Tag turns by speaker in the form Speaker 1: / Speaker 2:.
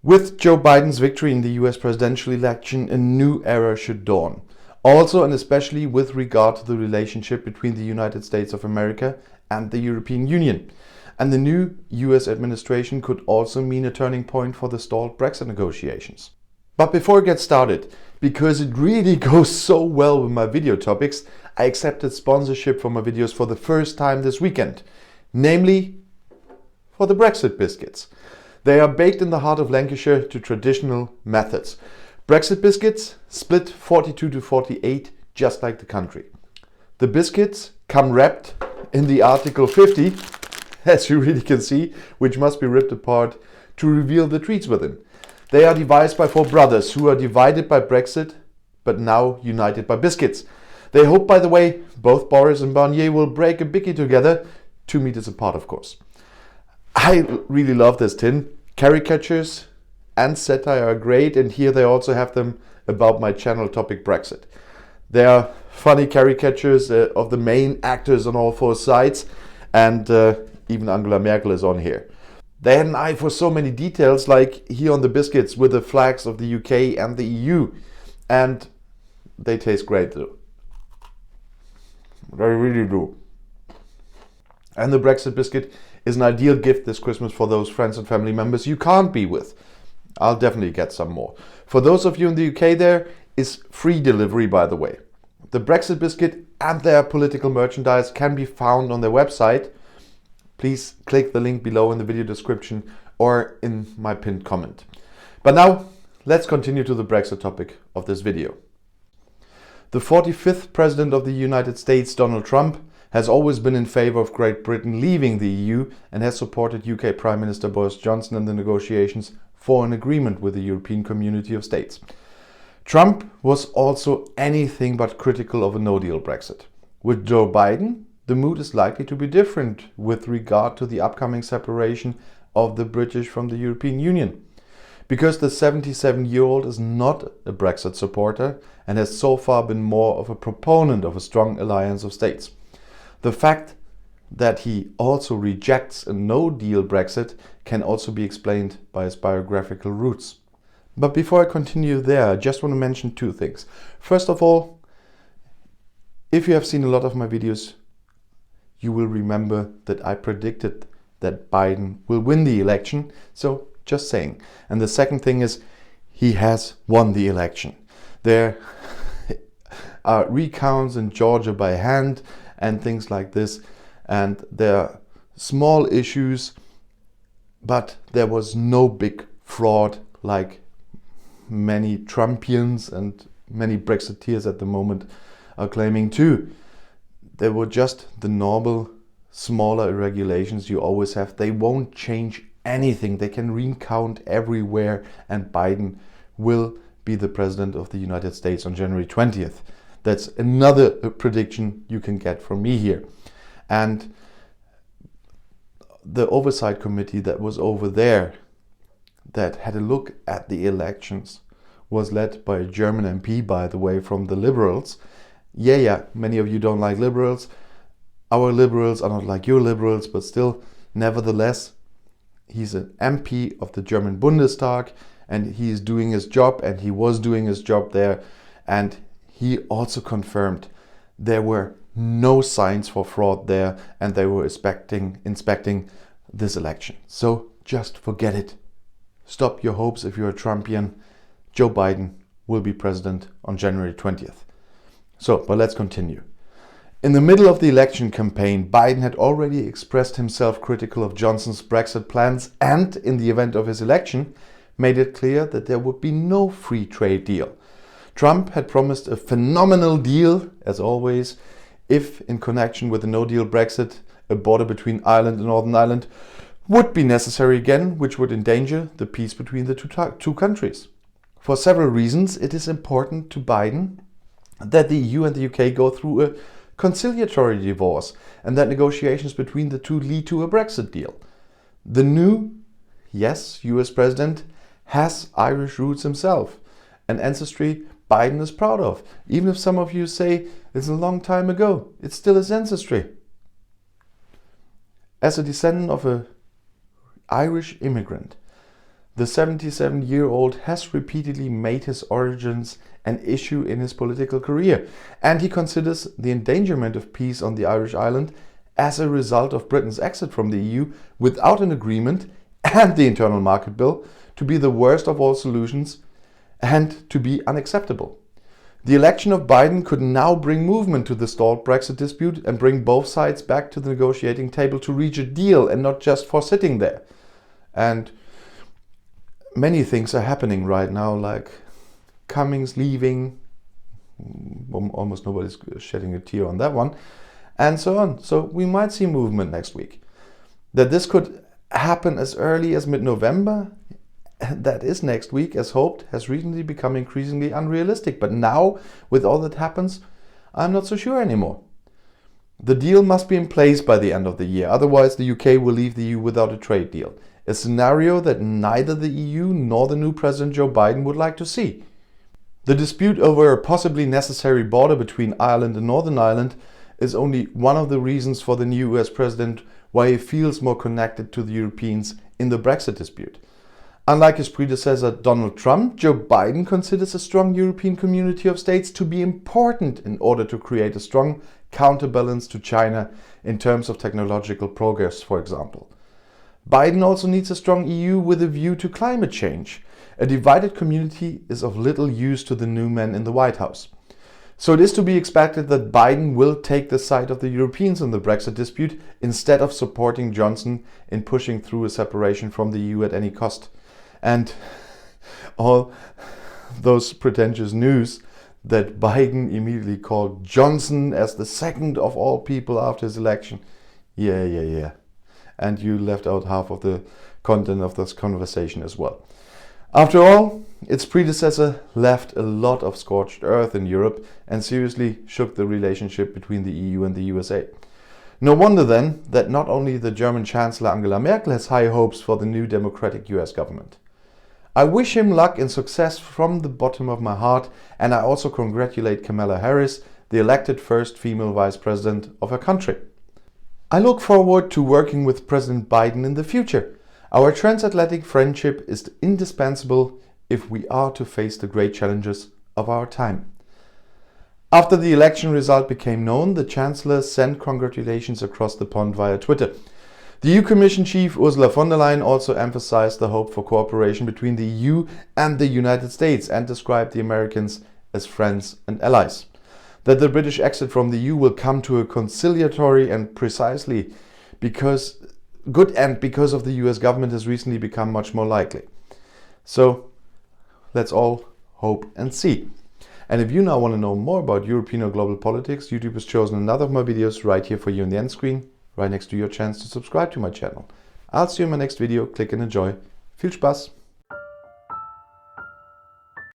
Speaker 1: With Joe Biden's victory in the US presidential election, a new era should dawn. Also and especially with regard to the relationship between the United States of America and the European Union. And the new US administration could also mean a turning point for the stalled Brexit negotiations. But before I get started, because it really goes so well with my video topics, I accepted sponsorship for my videos for the first time this weekend, namely for the Brexit Biscuits. They are baked in the heart of Lancashire to traditional methods. Brexit Biscuits split 42-48, just like the country. The biscuits come wrapped in the Article 50, as you really can see, which must be ripped apart to reveal the treats within. They are devised by four brothers who are divided by Brexit, but now united by biscuits. They hope, by the way, both Boris and Barnier will break a bickie together, 2 meters apart, of course. I really love this tin. Caricatures and satire are great, and here they also have them about my channel topic Brexit. There are funny caricatures of the main actors on all four sides, and even Angela Merkel is on here. They had an eye for so many details, like here on the biscuits with the flags of the UK and the EU, and they taste great too. They really do. And the Brexit biscuit is an ideal gift this Christmas for those friends and family members you can't be with. I'll definitely get some more. For those of you in the UK, there is free delivery, by the way. The Brexit biscuit and their political merchandise can be found on their website. Please click the link below in the video description or in my pinned comment. But now, let's continue to the Brexit topic of this video. The 45th President of the United States, Donald Trump, has always been in favor of Great Britain leaving the EU and has supported UK Prime Minister Boris Johnson in the negotiations for an agreement with the European Community of States. Trump was also anything but critical of a no-deal Brexit. With Joe Biden, the mood is likely to be different with regard to the upcoming separation of the British from the European Union. Because the 77-year-old is not a Brexit supporter and has so far been more of a proponent of a strong alliance of states. The fact that he also rejects a no-deal Brexit can also be explained by his biographical roots. But before I continue there, I just want to mention two things. First of all, if you have seen a lot of my videos, you will remember that I predicted that Biden will win the election. So just saying. And the second thing is, he has won the election. There are recounts in Georgia by hand and things like this, and there are small issues, but there was no big fraud like many Trumpians and many Brexiteers at the moment are claiming too. There were just the normal smaller irregularities you always have. They won't change anything. They can recount everywhere, and Biden will be the President of the United States on January 20th. That's another prediction you can get from me here. And the oversight committee that was over there that had a look at the elections was led by a German MP, by the way, from the Liberals. Yeah, many of you don't like Liberals. Our Liberals are not like your Liberals, but still, nevertheless, he's an MP of the German Bundestag, and he is doing his job, and he was doing his job there, and he also confirmed there were no signs for fraud there, and they were inspecting this election. So just forget it. Stop your hopes if you're a Trumpian. Joe Biden will be president on January 20th. But let's continue. In the middle of the election campaign, Biden had already expressed himself critical of Johnson's Brexit plans, and in the event of his election, made it clear that there would be no free trade deal. Trump had promised a phenomenal deal, as always, if in connection with a no-deal Brexit, a border between Ireland and Northern Ireland would be necessary again, which would endanger the peace between the two countries. For several reasons, it is important to Biden that the EU and the UK go through a conciliatory divorce and that negotiations between the two lead to a Brexit deal. The new, US president has Irish roots himself, an ancestry Biden is proud of. Even if some of you say it's a long time ago, it's still his ancestry. As a descendant of an Irish immigrant, The 77-year-old has repeatedly made his origins an issue in his political career, and he considers the endangerment of peace on the Irish island as a result of Britain's exit from the EU without an agreement and the internal market bill to be the worst of all solutions and to be unacceptable. The election of Biden could now bring movement to the stalled Brexit dispute and bring both sides back to the negotiating table to reach a deal and not just for sitting there. And many things are happening right now, like Cummings leaving, almost nobody's shedding a tear on that one, and so on. So we might see movement next week. That this could happen as early as mid-November, that is next week, as hoped, has recently become increasingly unrealistic. But now, with all that happens, I'm not so sure anymore. The deal must be in place by the end of the year, otherwise the UK will leave the EU without a trade deal. A scenario that neither the EU nor the new President Joe Biden would like to see. The dispute over a possibly necessary border between Ireland and Northern Ireland is only one of the reasons for the new US President why he feels more connected to the Europeans in the Brexit dispute. Unlike his predecessor Donald Trump, Joe Biden considers a strong European community of states to be important in order to create a strong counterbalance to China in terms of technological progress, for example. Biden also needs a strong EU with a view to climate change. A divided community is of little use to the new man in the White House. So it is to be expected that Biden will take the side of the Europeans in the Brexit dispute instead of supporting Johnson in pushing through a separation from the EU at any cost. And all those pretentious news that Biden immediately called Johnson as the second of all people after his election. Yeah. And you left out half of the content of this conversation as well. After all, its predecessor left a lot of scorched earth in Europe and seriously shook the relationship between the EU and the USA. No wonder then that not only the German Chancellor Angela Merkel has high hopes for the new democratic US government. I wish him luck and success from the bottom of my heart, and I also congratulate Kamala Harris, the elected first female vice president of her country. I look forward to working with President Biden in the future. Our transatlantic friendship is indispensable if we are to face the great challenges of our time. After the election result became known, the Chancellor sent congratulations across the pond via Twitter. The EU Commission Chief Ursula von der Leyen also emphasized the hope for cooperation between the EU and the United States and described the Americans as friends and allies. That the British exit from the EU will come to a conciliatory and precisely good end because of the US government has recently become much more likely. So let's all hope and see. And if you now want to know more about European or global politics, YouTube has chosen another of my videos right here for you on the end screen, right next to your chance to subscribe to my channel. I'll see you in my next video. Click and enjoy. Viel Spaß!